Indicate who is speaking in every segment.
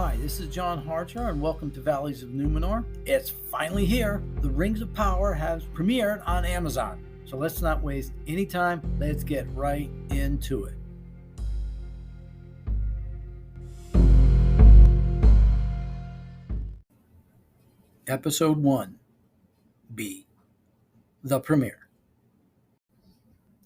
Speaker 1: Hi, this is John Harcher, and welcome to Valleys of Numenor. It's finally here. The Rings of Power has premiered on Amazon. So let's not waste any time. Let's get right into it. Episode 1 B. The Premiere.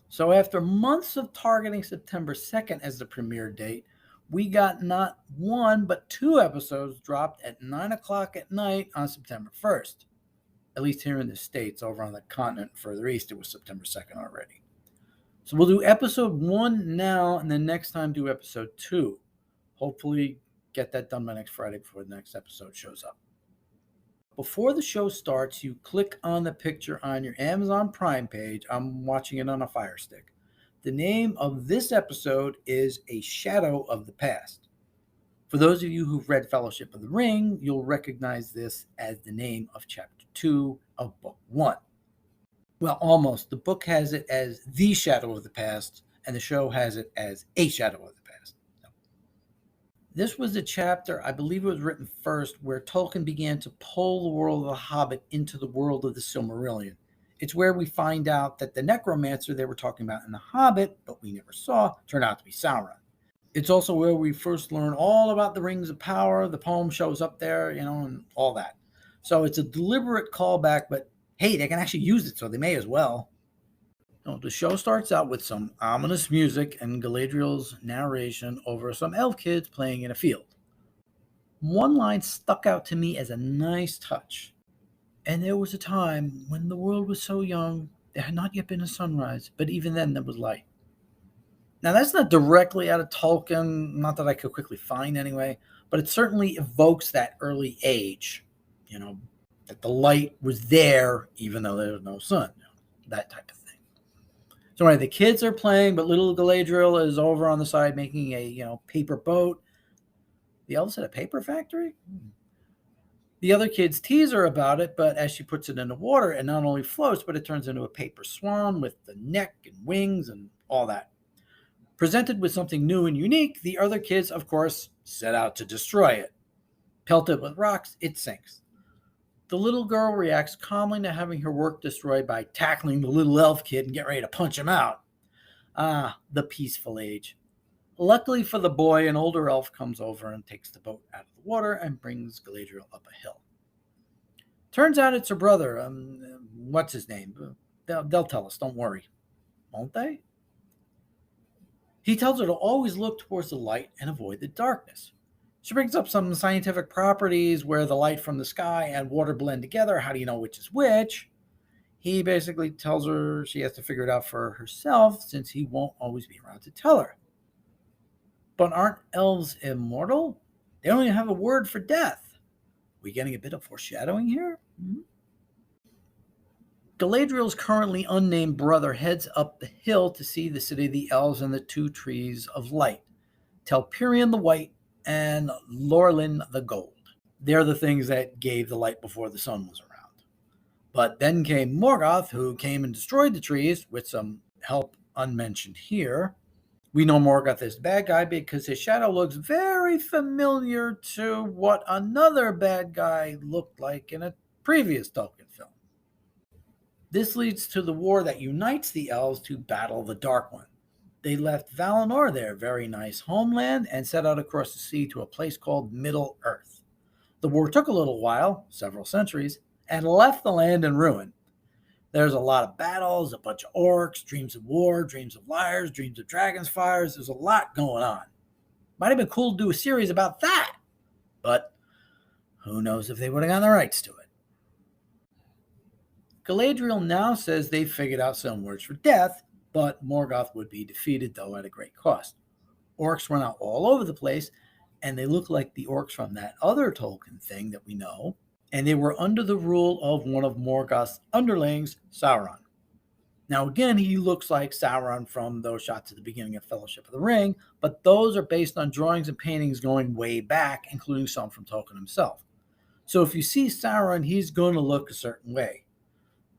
Speaker 1: So after months of targeting September 2nd as the premiere date, we got not one but two episodes dropped at 9 o'clock at night on September 1st. At least here in the States. Over on the continent further east, it was September 2nd already. So we'll do episode 1 now, and then next time do episode 2. Hopefully get that done by next Friday before the next episode shows up. Before the show starts, you click on the picture on your Amazon Prime page. I'm watching it on a Fire Stick. The name of this episode is A Shadow of the Past. For those of you who've read Fellowship of the Ring, you'll recognize this as the name of Chapter 2 of Book 1. Well, almost. The book has it as The Shadow of the Past, and the show has it as A Shadow of the Past. This was the chapter, I believe it was written first, where Tolkien began to pull the world of The Hobbit into the world of the Silmarillion. It's where we find out that the necromancer they were talking about in The Hobbit, but we never saw, turned out to be Sauron. It's also where we first learn all about the Rings of Power. The poem shows up there, and all that. So it's a deliberate callback, but hey, they can actually use it, so they may as well. The show starts out with some ominous music and Galadriel's narration over some elf kids playing in a field. One line stuck out to me as a nice touch. And there was a time when the world was so young, there had not yet been a sunrise, but even then there was light. Now, that's not directly out of Tolkien, not that I could quickly find anyway, but it certainly evokes that early age, that the light was there even though there was no sun, that type of thing. So anyway, the kids are playing, but little Galadriel is over on the side making a, paper boat. The elves at a paper factory? The other kids tease her about it, but as she puts it in the water, it not only floats, but it turns into a paper swan with the neck and wings and all that. Presented with something new and unique, the other kids, of course, set out to destroy it. Pelted with rocks, it sinks. The little girl reacts calmly to having her work destroyed by tackling the little elf kid and get ready to punch him out. Ah, the peaceful age. Luckily for the boy, an older elf comes over and takes the boat out of the water and brings Galadriel up a hill. Turns out it's her brother. What's his name? They'll tell us, don't worry. Won't they? He tells her to always look towards the light and avoid the darkness. She brings up some scientific properties where the light from the sky and water blend together. How do you know which is which? He basically tells her she has to figure it out for herself since he won't always be around to tell her. But aren't elves immortal? They don't even have a word for death. We getting a bit of foreshadowing here? Galadriel's currently unnamed brother heads up the hill to see the city of the elves and the two trees of light, Telperion the white and Lorelin the gold. They're the things that gave the light before the sun was around. But then came Morgoth, who came and destroyed the trees with some help unmentioned here. We know Morgoth is the bad guy because his shadow looks very familiar to what another bad guy looked like in a previous Tolkien film. This leads to the war that unites the elves to battle the Dark One. They left Valinor, their very nice homeland, and set out across the sea to a place called Middle-earth. The war took a little while, several centuries, and left the land in ruin. There's a lot of battles, a bunch of orcs, dreams of war, dreams of liars, dreams of dragons' fires. There's a lot going on. Might have been cool to do a series about that, but who knows if they would have gotten the rights to it. Galadriel now says they've figured out some words for death, but Morgoth would be defeated, though, at a great cost. Orcs run out all over the place, and they look like the orcs from that other Tolkien thing that we know, and they were under the rule of one of Morgoth's underlings, Sauron. Now, again, he looks like Sauron from those shots at the beginning of Fellowship of the Ring, but those are based on drawings and paintings going way back, including some from Tolkien himself. So if you see Sauron, he's going to look a certain way.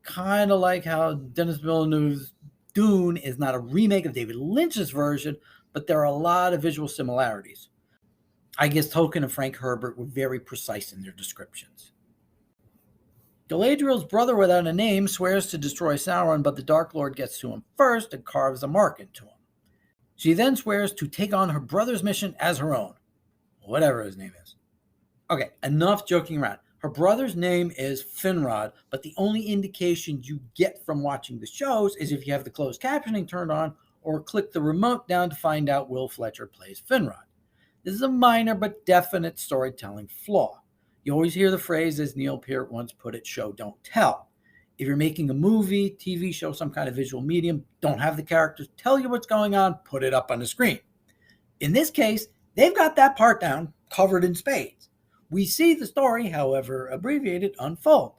Speaker 1: Kind of like how Denis Villeneuve's Dune is not a remake of David Lynch's version, but there are a lot of visual similarities. I guess Tolkien and Frank Herbert were very precise in their descriptions. Galadriel's brother without a name swears to destroy Sauron, but the Dark Lord gets to him first and carves a mark into him. She then swears to take on her brother's mission as her own, whatever his name is. Okay, enough joking around. Her brother's name is Finrod, but the only indication you get from watching the shows is if you have the closed captioning turned on or click the remote down to find out Will Fletcher plays Finrod. This is a minor but definite storytelling flaw. You always hear the phrase, as Neil Peart once put it, show don't tell. If you're making a movie, TV show, some kind of visual medium, don't have the characters tell you what's going on, put it up on the screen. In this case, they've got that part down, covered in spades. We see the story, however abbreviated, unfold.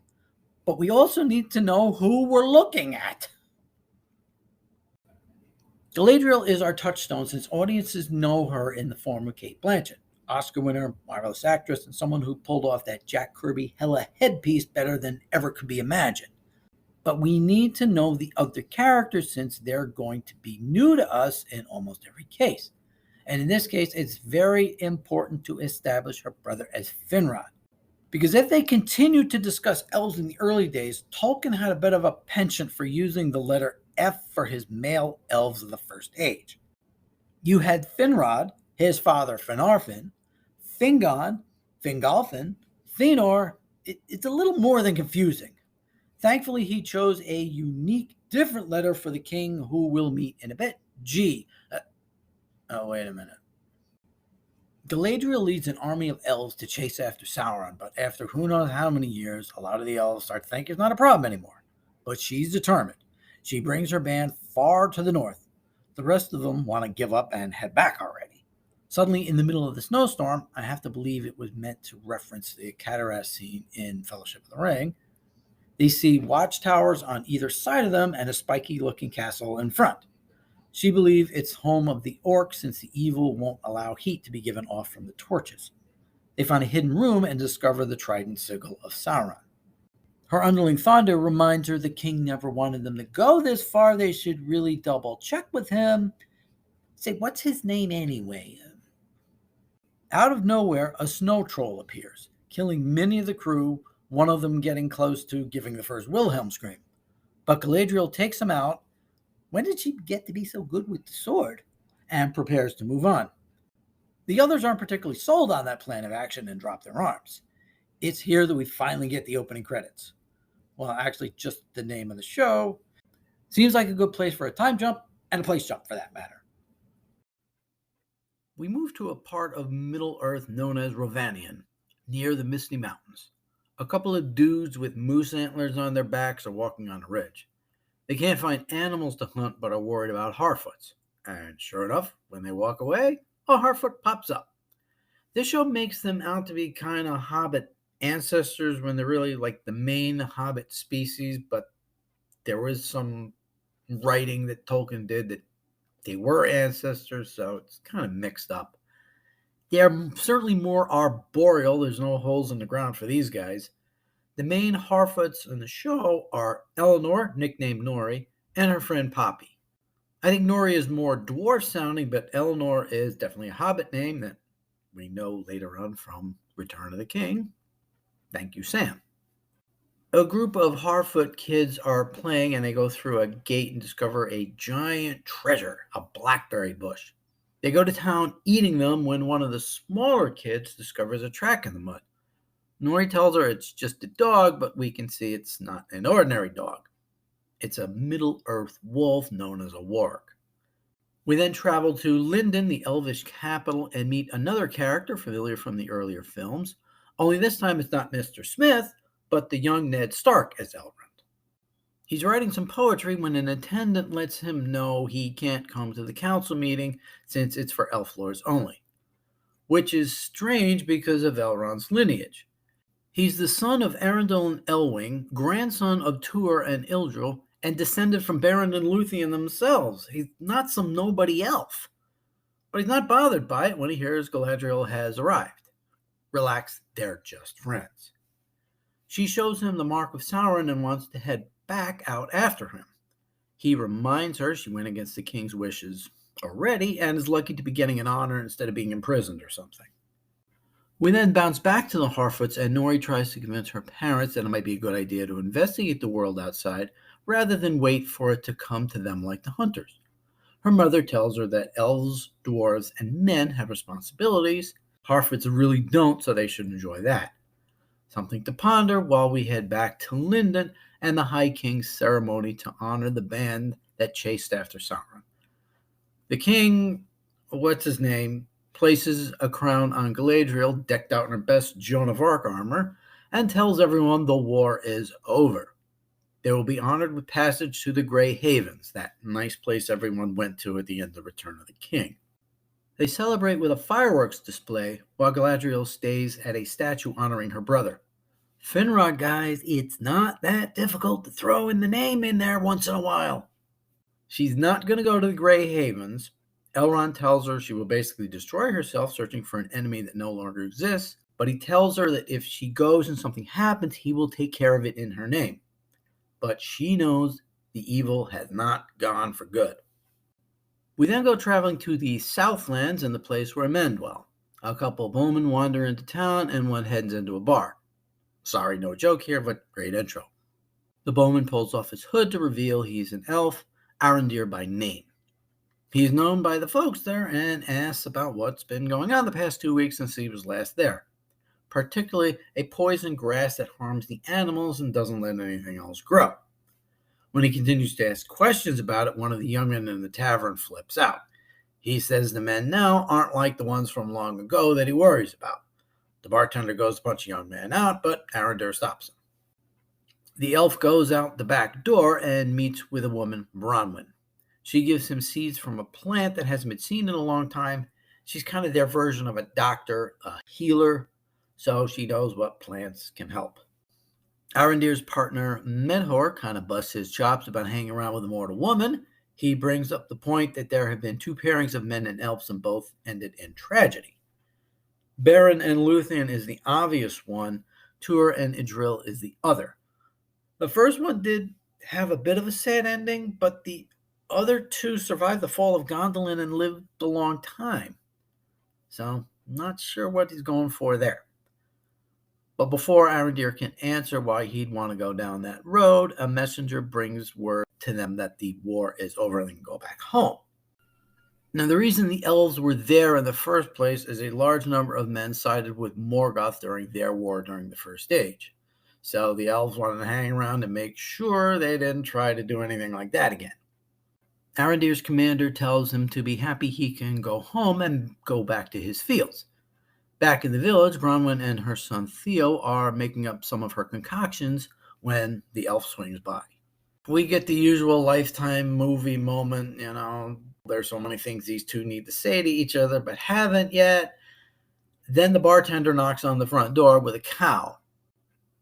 Speaker 1: But we also need to know who we're looking at. Galadriel is our touchstone since audiences know her in the form of Cate Blanchett, Oscar winner, marvelous actress, and someone who pulled off that Jack Kirby hella headpiece better than ever could be imagined. But we need to know the other characters since they're going to be new to us in almost every case. And in this case, it's very important to establish her brother as Finrod. Because if they continued to discuss elves in the early days, Tolkien had a bit of a penchant for using the letter F for his male elves of the First Age. You had Finrod, his father Finarfin, Fingon, Fingolfin, Thenor. It's a little more than confusing. Thankfully, he chose a unique, different letter for the king who we'll meet in a bit, G. Oh, wait a minute. Galadriel leads an army of elves to chase after Sauron, but after who knows how many years, a lot of the elves start to think it's not a problem anymore. But she's determined. She brings her band far to the north. The rest of them want to give up and head back already. Suddenly, in the middle of the snowstorm, I have to believe it was meant to reference the Cadaras scene in Fellowship of the Ring. They see watchtowers on either side of them and a spiky-looking castle in front. She believes it's home of the orcs since the evil won't allow heat to be given off from the torches. They find a hidden room and discover the trident sigil of Sauron. Her underling Thondir reminds her the king never wanted them to go this far. They should really double check with him. Say, what's his name anyway? Out of nowhere, a snow troll appears, killing many of the crew, one of them getting close to giving the first Wilhelm scream. But Galadriel takes him out. When did she get to be so good with the sword? And prepares to move on. The others aren't particularly sold on that plan of action and drop their arms. It's here that we finally get the opening credits. Well, actually, just the name of the show. Seems like a good place for a time jump, and a place jump for that matter. We move to a part of Middle-earth known as Rovanion, near the Misty Mountains. A couple of dudes with moose antlers on their backs are walking on a ridge. They can't find animals to hunt, but are worried about Harfoots. And sure enough, when they walk away, a Harfoot pops up. This show makes them out to be kind of hobbit ancestors when they're really like the main hobbit species, but there was some writing that Tolkien did that they were ancestors, so it's kind of mixed up. They're certainly more arboreal. There's no holes in the ground for these guys. The main Harfoots in the show are Eleanor, nicknamed Nori, and her friend Poppy. I think Nori is more dwarf sounding, but Eleanor is definitely a hobbit name that we know later on from Return of the King. Thank you, Sam. A group of Harfoot kids are playing and they go through a gate and discover a giant treasure, a blackberry bush. They go to town eating them when one of the smaller kids discovers a track in the mud. Nori tells her it's just a dog, but we can see it's not an ordinary dog. It's a Middle-earth wolf known as a warg. We then travel to Lindon, the elvish capital, and meet another character familiar from the earlier films. Only this time it's not Mr. Smith, but the young Ned Stark as Elrond. He's writing some poetry when an attendant lets him know he can't come to the council meeting since it's for elf lords only, which is strange because of Elrond's lineage. He's the son of Arundel and Elwing, grandson of Tuor and Ildril, and descended from Beren and Luthien themselves. He's not some nobody elf. But he's not bothered by it when he hears Galadriel has arrived. Relax, they're just friends. She shows him the mark of Sauron and wants to head back out after him. He reminds her she went against the king's wishes already and is lucky to be getting an honor instead of being imprisoned or something. We then bounce back to the Harfoots, and Nori tries to convince her parents that it might be a good idea to investigate the world outside rather than wait for it to come to them like the hunters. Her mother tells her that elves, dwarves, and men have responsibilities. Harfoots really don't, so they should enjoy that. Something to ponder while we head back to Linden and the High King's ceremony to honor the band that chased after Sauron. The king, what's his name, places a crown on Galadriel, decked out in her best Joan of Arc armor, and tells everyone the war is over. They will be honored with passage to the Grey Havens, that nice place everyone went to at the end of Return of the King. They celebrate with a fireworks display while Galadriel stays at a statue honoring her brother. Finrod, guys, it's not that difficult to throw in the name in there once in a while. She's not going to go to the Grey Havens. Elrond tells her she will basically destroy herself searching for an enemy that no longer exists, but he tells her that if she goes and something happens, he will take care of it in her name. But she knows the evil has not gone for good. We then go traveling to the Southlands and the place where men dwell. A couple of bowmen wander into town and one heads into a bar. Sorry, no joke here, but great intro. The bowman pulls off his hood to reveal he's an elf, Arondir by name. He's known by the folks there and asks about what's been going on the past 2 weeks since he was last there, particularly a poison grass that harms the animals and doesn't let anything else grow. When he continues to ask questions about it, one of the young men in the tavern flips out. He says the men now aren't like the ones from long ago that he worries about. The bartender goes to punch a young man out, but Arondir stops him. The elf goes out the back door and meets with a woman, Bronwyn. She gives him seeds from a plant that hasn't been seen in a long time. She's kind of their version of a doctor, a healer, so she knows what plants can help. Arondir's partner, Menhor, kind of busts his chops about hanging around with a mortal woman. He brings up the point that there have been 2 pairings of men and elves and both ended in tragedy. Beren and Luthien is the obvious one. Tuor and Idril is the other. The first one did have a bit of a sad ending, but the other 2 survived the fall of Gondolin and lived a long time. So, not sure what he's going for there. But before Arondir can answer why he'd want to go down that road, a messenger brings word to them that the war is over and they can go back home. Now, the reason the elves were there in the first place is a large number of men sided with Morgoth during their war during the First Age. So the elves wanted to hang around and make sure they didn't try to do anything like that again. Arondir's commander tells him to be happy he can go home and go back to his fields. Back in the village, Bronwyn and her son Theo are making up some of her concoctions when the elf swings by. We get the usual Lifetime movie moment, there's so many things these 2 need to say to each other, but haven't yet. Then the bartender knocks on the front door with a cow.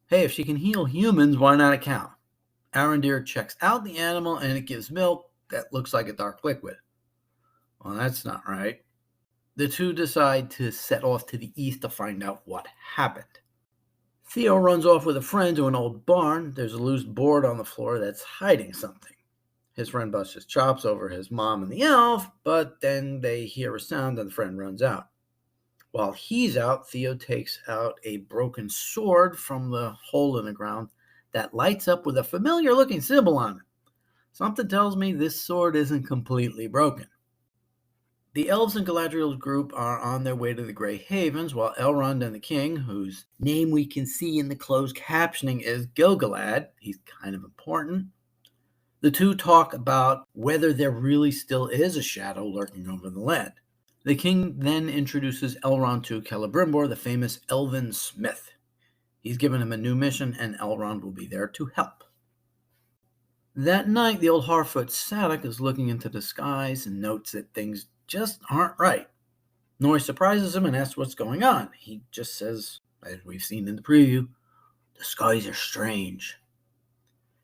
Speaker 1: Hey, if she can heal humans, why not a cow? Arondir checks out the animal and it gives milk that looks like a dark liquid. Well, that's not right. The 2 decide to set off to the east to find out what happened. Theo runs off with a friend to an old barn. There's a loose board on the floor that's hiding something. His friend busts his chops over his mom and the elf, but then they hear a sound and the friend runs out. While he's out, Theo takes out a broken sword from the hole in the ground that lights up with a familiar-looking symbol on it. Something tells me this sword isn't completely broken. The elves in Galadriel's group are on their way to the Grey Havens, while Elrond and the king, whose name we can see in the closed captioning is Gil-galad, he's kind of important. The 2 talk about whether there really still is a shadow lurking over the land. The king then introduces Elrond to Celebrimbor, the famous elven smith. He's given him a new mission, and Elrond will be there to help. That night, the old Harfoot Sadok is looking into the skies and notes that things just aren't right. Nori surprises him and asks what's going on. He just says, as we've seen in the preview, the skies are strange.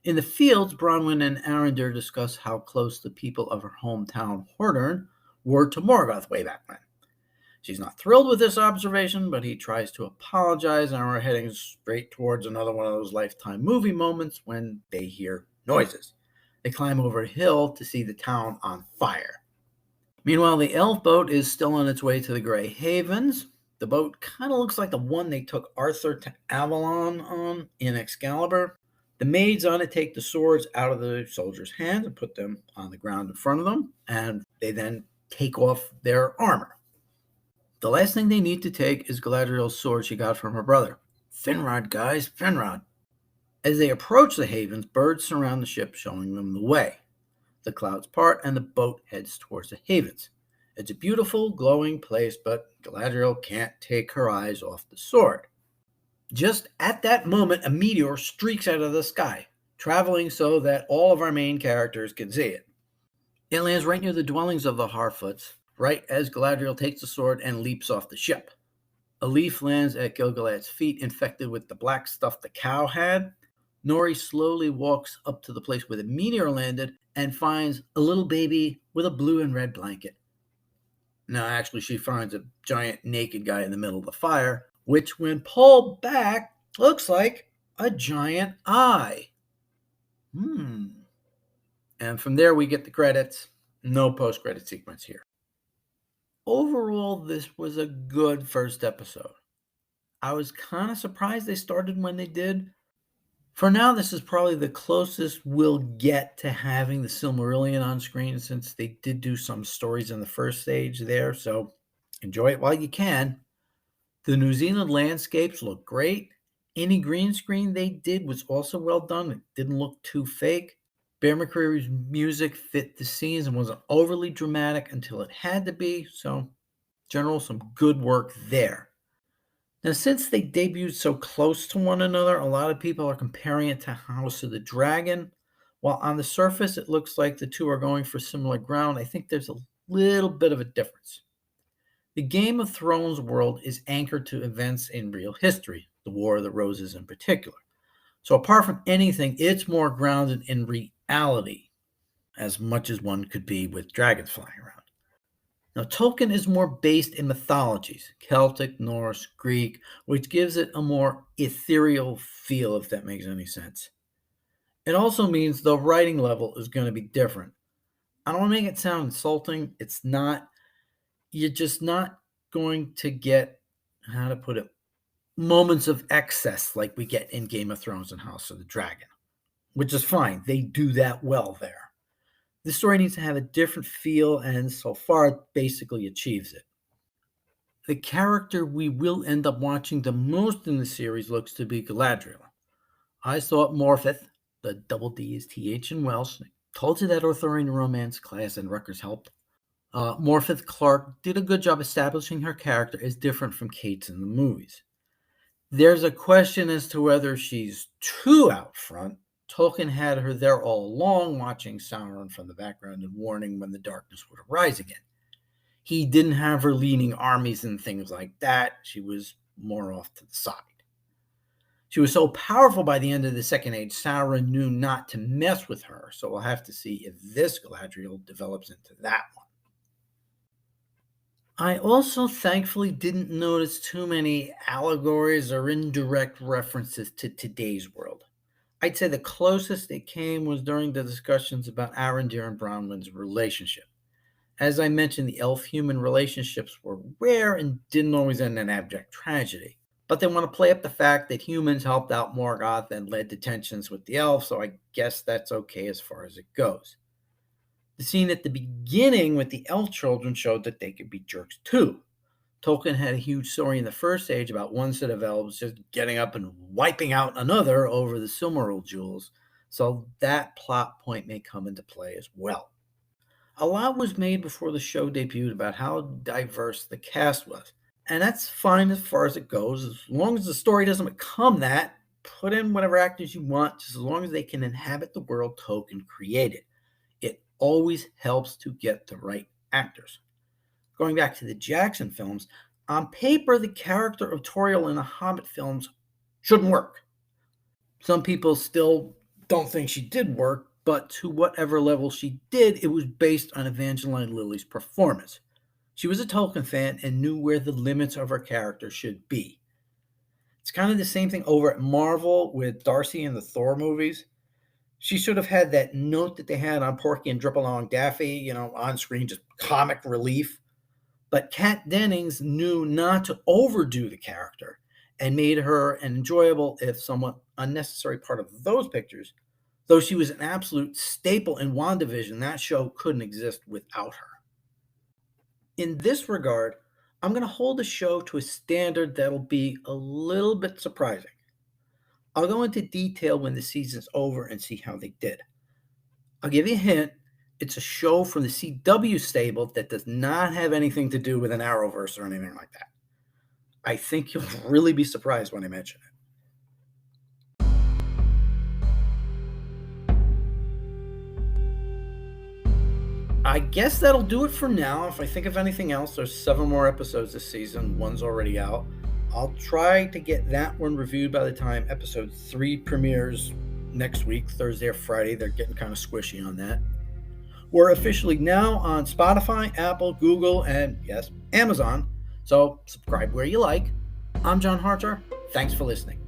Speaker 1: In the fields, Bronwyn and Arondir discuss how close the people of her hometown, Hordern, were to Morgoth way back when. She's not thrilled with this observation, but he tries to apologize, and we're heading straight towards another one of those Lifetime movie moments when they hear noises. They climb over a hill to see the town on fire. Meanwhile, the elf boat is still on its way to the Grey Havens. The boat kind of looks like the one they took Arthur to Avalon on in Excalibur. The maids on it take the swords out of the soldiers' hands and put them on the ground in front of them, and they then take off their armor. The last thing they need to take is Galadriel's sword she got from her brother. Finrod, guys, Finrod. As they approach the havens, birds surround the ship, showing them the way. The clouds part, and the boat heads towards the havens. It's a beautiful, glowing place, but Galadriel can't take her eyes off the sword. Just at that moment, a meteor streaks out of the sky, traveling so that all of our main characters can see it. It lands right near the dwellings of the Harfoots, right as Galadriel takes the sword and leaps off the ship. A leaf lands at Gil-galad's feet, infected with the black stuff the cow had. Nori slowly walks up to the place where the meteor landed and finds a little baby with a blue and red blanket. Now, actually, she finds a giant naked guy in the middle of the fire, which, when pulled back, looks like a giant eye. And from there, we get the credits. No post-credit sequence here. Overall, this was a good first episode. I was kind of surprised they started when they did. For now, this is probably the closest we'll get to having the Silmarillion on screen, since they did do some stories in the first stage there, so enjoy it while you can. The New Zealand landscapes look great. Any green screen they did was also well done. It didn't look too fake. Bear McCreary's music fit the scenes and wasn't overly dramatic until it had to be, so in general, some good work there. Now, since they debuted so close to one another, a lot of people are comparing it to House of the Dragon. While on the surface it looks like the two are going for similar ground, I think there's a little bit of a difference. The Game of Thrones world is anchored to events in real history, the War of the Roses in particular. So apart from anything, it's more grounded in reality, as much as one could be with dragons flying around. Now, Tolkien is more based in mythologies, Celtic, Norse, Greek, which gives it a more ethereal feel, if that makes any sense. It also means the writing level is going to be different. I don't want to make it sound insulting. It's not. You're just not going to get, how to put it, moments of excess like we get in Game of Thrones and House of the Dragon, which is fine. They do that well there. The story needs to have a different feel, and so far it basically achieves it. The character we will end up watching the most in the series looks to be Galadriel. I thought Morpeth, the double D is TH in Welsh, told you that Arthurian romance class and Rutgers helped. Morpeth Clark did a good job establishing her character as different from Kate's in the movies. There's a question as to whether she's too out front. Tolkien had her there all along, watching Sauron from the background and warning when the darkness would arise again. He didn't have her leading armies and things like that. She was more off to the side. She was so powerful by the end of the Second Age, Sauron knew not to mess with her, so we'll have to see if this Galadriel develops into that one. I also thankfully didn't notice too many allegories or indirect references to today's world. I'd say the closest it came was during the discussions about Arondir and Bronwyn's relationship. As I mentioned, the elf-human relationships were rare and didn't always end in abject tragedy. But they want to play up the fact that humans helped out Morgoth and led to tensions with the elves, so I guess that's okay as far as it goes. The scene at the beginning with the elf children showed that they could be jerks too. Tolkien had a huge story in the First Age about one set of elves just getting up and wiping out another over the Silmaril jewels, so that plot point may come into play as well. A lot was made before the show debuted about how diverse the cast was, and that's fine as far as it goes. As long as the story doesn't become that, put in whatever actors you want, just as long as they can inhabit the world Tolkien created. It always helps to get the right actors. Going back to the Jackson films, on paper, the character of Tauriel in the Hobbit films shouldn't work. Some people still don't think she did work, but to whatever level she did, it was based on Evangeline Lilly's performance. She was a Tolkien fan and knew where the limits of her character should be. It's kind of the same thing over at Marvel with Darcy in the Thor movies. She should have had that note that they had on Porky and Drip Along Daffy, on screen, just comic relief. But Kat Dennings knew not to overdo the character and made her an enjoyable, if somewhat unnecessary, part of those pictures. Though she was an absolute staple in WandaVision, that show couldn't exist without her. In this regard, I'm going to hold the show to a standard that'll be a little bit surprising. I'll go into detail when the season's over and see how they did. I'll give you a hint. It's a show from the CW stable that does not have anything to do with an Arrowverse or anything like that. I think you'll really be surprised when I mention it. I guess that'll do it for now. If I think of anything else, there's 7 more episodes this season. One's already out. I'll try to get that one reviewed by the time episode 3 premieres next week, Thursday or Friday. They're getting kind of squishy on that. We're officially now on Spotify, Apple, Google, and yes, Amazon. So subscribe where you like. I'm John Harter. Thanks for listening.